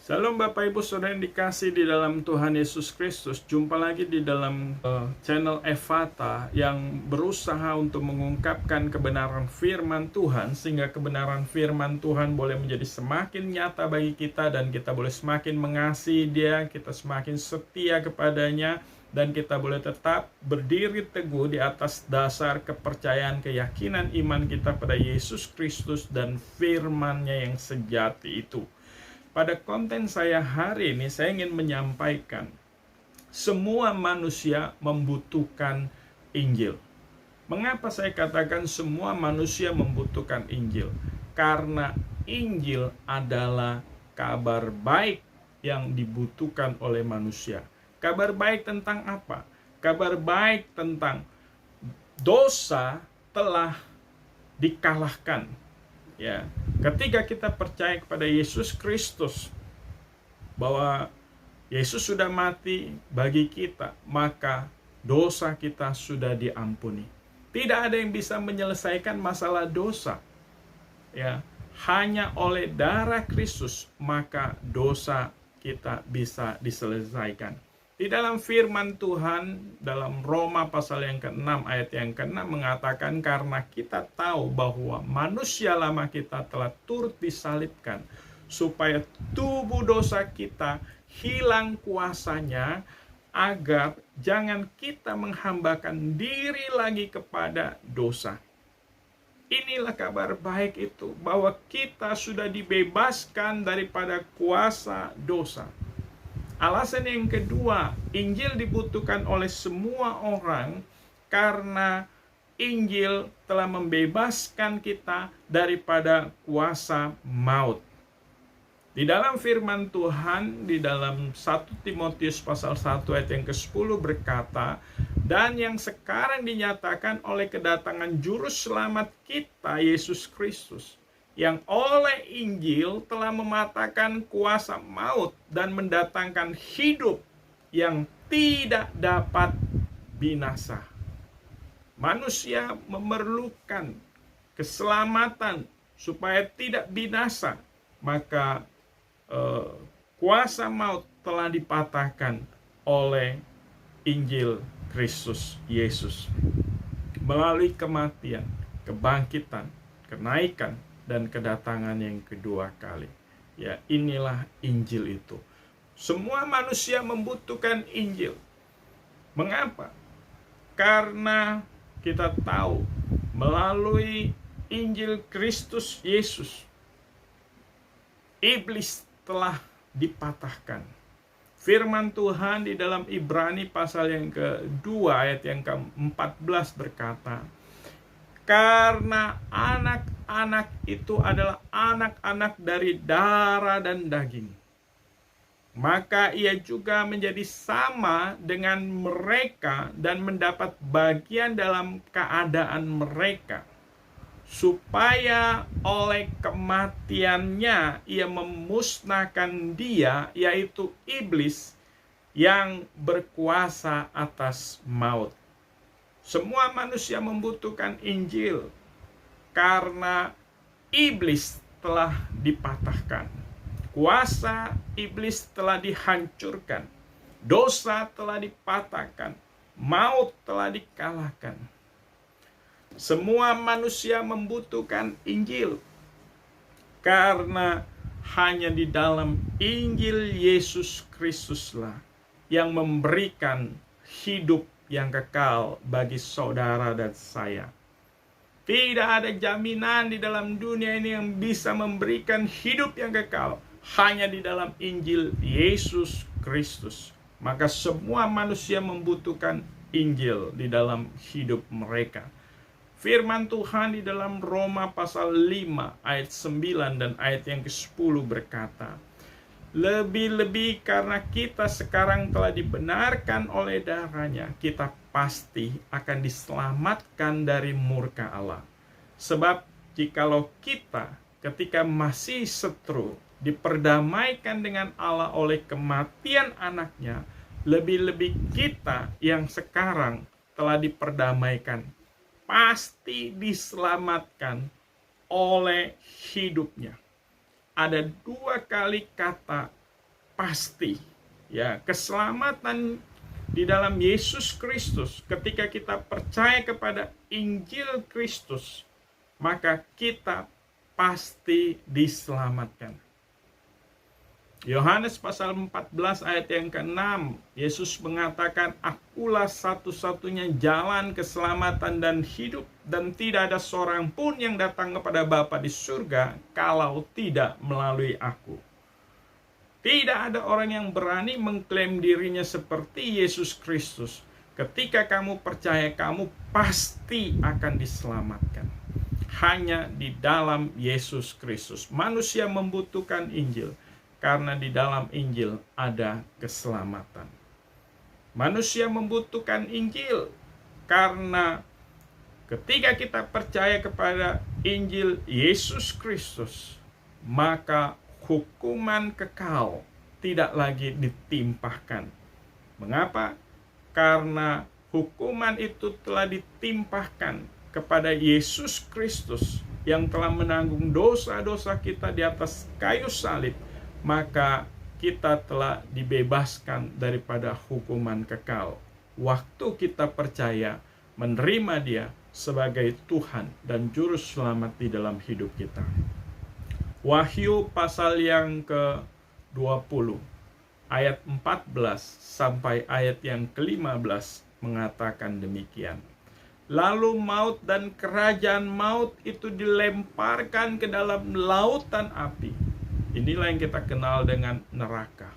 Salam Bapak Ibu Saudara yang dikasih di dalam Tuhan Yesus Kristus. Jumpa lagi di dalam channel Evata yang berusaha untuk mengungkapkan kebenaran firman Tuhan, sehingga kebenaran firman Tuhan boleh menjadi semakin nyata bagi kita, dan kita boleh semakin mengasihi Dia, kita semakin setia kepadanya, dan kita boleh tetap berdiri teguh di atas dasar kepercayaan, keyakinan iman kita pada Yesus Kristus dan firman-Nya yang sejati itu. Pada konten saya hari ini, saya ingin menyampaikan semua manusia membutuhkan Injil. Mengapa saya katakan semua manusia membutuhkan Injil? Karena Injil adalah kabar baik yang dibutuhkan oleh manusia. Kabar baik tentang apa? Kabar baik tentang dosa telah dikalahkan. Ya, ketika kita percaya kepada Yesus Kristus bahwa Yesus sudah mati bagi kita, maka dosa kita sudah diampuni. Tidak ada yang bisa menyelesaikan masalah dosa. Ya, hanya oleh darah Kristus maka dosa kita bisa diselesaikan. Di dalam firman Tuhan, dalam Roma pasal yang ke-6 ayat yang ke-6 mengatakan, karena kita tahu bahwa manusia lama kita telah turut disalibkan, supaya tubuh dosa kita hilang kuasanya, agar jangan kita menghambakan diri lagi kepada dosa. Inilah kabar baik itu, bahwa kita sudah dibebaskan daripada kuasa dosa. Alasan yang kedua, Injil dibutuhkan oleh semua orang karena Injil telah membebaskan kita daripada kuasa maut. Di dalam firman Tuhan, di dalam 1 Timotius pasal 1 ayat yang ke-10 berkata, dan yang sekarang dinyatakan oleh kedatangan juru selamat kita, Yesus Kristus, yang oleh Injil telah mematahkan kuasa maut dan mendatangkan hidup yang tidak dapat binasa. Manusia memerlukan keselamatan supaya tidak binasa, maka kuasa maut telah dipatahkan oleh Injil Kristus Yesus melalui kematian, kebangkitan, kenaikan, dan kedatangan yang kedua kali. Ya, inilah Injil itu. Semua manusia membutuhkan Injil. Mengapa? Karena kita tahu melalui Injil Kristus Yesus, iblis telah dipatahkan. Firman Tuhan di dalam Ibrani pasal yang kedua ayat yang ke-14 berkata, karena anak-anak itu adalah anak-anak dari darah dan daging, maka ia juga menjadi sama dengan mereka dan mendapat bagian dalam keadaan mereka, supaya oleh kematiannya ia memusnahkan dia, yaitu iblis, yang berkuasa atas maut. Semua manusia membutuhkan Injil karena iblis telah dipatahkan. Kuasa iblis telah dihancurkan. Dosa telah dipatahkan. Maut telah dikalahkan. Semua manusia membutuhkan Injil karena hanya di dalam Injil Yesus Kristuslah yang memberikan hidup yang kekal bagi saudara dan saya. Tidak ada jaminan di dalam dunia ini yang bisa memberikan hidup yang kekal, hanya di dalam Injil Yesus Kristus. Maka semua manusia membutuhkan Injil di dalam hidup mereka. Firman Tuhan di dalam Roma pasal 5 ayat 9 dan ayat yang ke-10 berkata, lebih-lebih karena kita sekarang telah dibenarkan oleh darahnya, kita pasti akan diselamatkan dari murka Allah. Sebab jikalau kita ketika masih seteru diperdamaikan dengan Allah oleh kematian anaknya, lebih-lebih kita yang sekarang telah diperdamaikan pasti diselamatkan oleh hidupnya. Ada dua kali kata pasti. Ya, keselamatan di dalam Yesus Kristus, ketika kita percaya kepada Injil Kristus, maka kita pasti diselamatkan. Yohanes pasal 14 ayat yang ke-6, Yesus mengatakan, "Akulah satu-satunya jalan keselamatan dan hidup, dan tidak ada seorang pun yang datang kepada Bapa di surga kalau tidak melalui aku." Tidak ada orang yang berani mengklaim dirinya seperti Yesus Kristus. Ketika kamu percaya, kamu pasti akan diselamatkan. Hanya di dalam Yesus Kristus. Manusia membutuhkan Injil, karena di dalam Injil ada keselamatan. Manusia membutuhkan Injil, karena ketika kita percaya kepada Injil Yesus Kristus, maka hukuman kekal tidak lagi ditimpahkan. Mengapa? Karena hukuman itu telah ditimpahkan kepada Yesus Kristus yang telah menanggung dosa-dosa kita di atas kayu salib. Maka kita telah dibebaskan daripada hukuman kekal. Waktu kita percaya, menerima Dia sebagai Tuhan dan Juru Selamat di dalam hidup kita. Wahyu pasal yang ke-20, ayat 14 sampai ayat yang ke-15 mengatakan demikian. Lalu maut dan kerajaan maut itu dilemparkan ke dalam lautan api. Inilah yang kita kenal dengan neraka.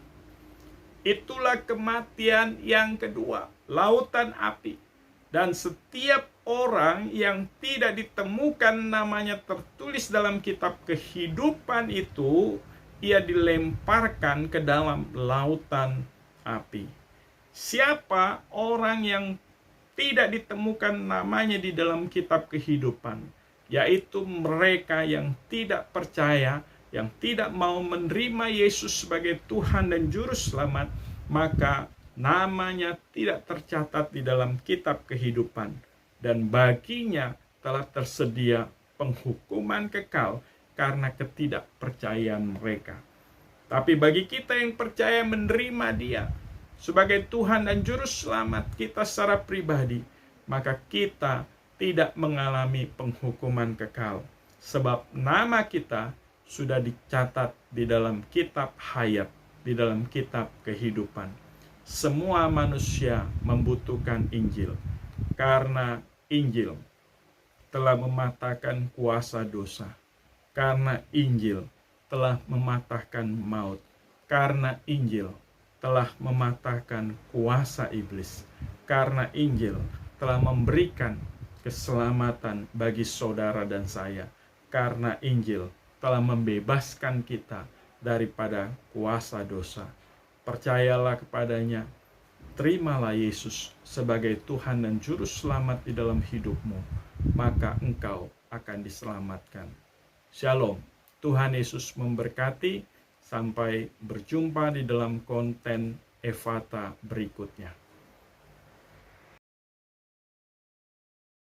Itulah kematian yang kedua, lautan api. Dan setiap orang yang tidak ditemukan namanya tertulis dalam kitab kehidupan itu, ia dilemparkan ke dalam lautan api. Siapa orang yang tidak ditemukan namanya di dalam kitab kehidupan? Yaitu mereka yang tidak percaya, yang tidak mau menerima Yesus sebagai Tuhan dan Juru Selamat, maka namanya tidak tercatat di dalam kitab kehidupan, dan baginya telah tersedia penghukuman kekal karena ketidakpercayaan mereka. Tapi bagi kita yang percaya menerima Dia sebagai Tuhan dan Juru Selamat kita secara pribadi, maka kita tidak mengalami penghukuman kekal, sebab nama kita sudah dicatat di dalam kitab hayat, di dalam kitab kehidupan. Semua manusia membutuhkan Injil, karena Injil telah mematahkan kuasa dosa, karena Injil telah mematahkan maut, karena Injil telah mematahkan kuasa iblis, karena Injil telah memberikan keselamatan bagi saudara dan saya, karena Injil telah membebaskan kita daripada kuasa dosa. Percayalah kepadanya, terimalah Yesus sebagai Tuhan dan Juru Selamat di dalam hidupmu, maka engkau akan diselamatkan. Shalom, Tuhan Yesus memberkati. Sampai berjumpa di dalam konten Efata berikutnya.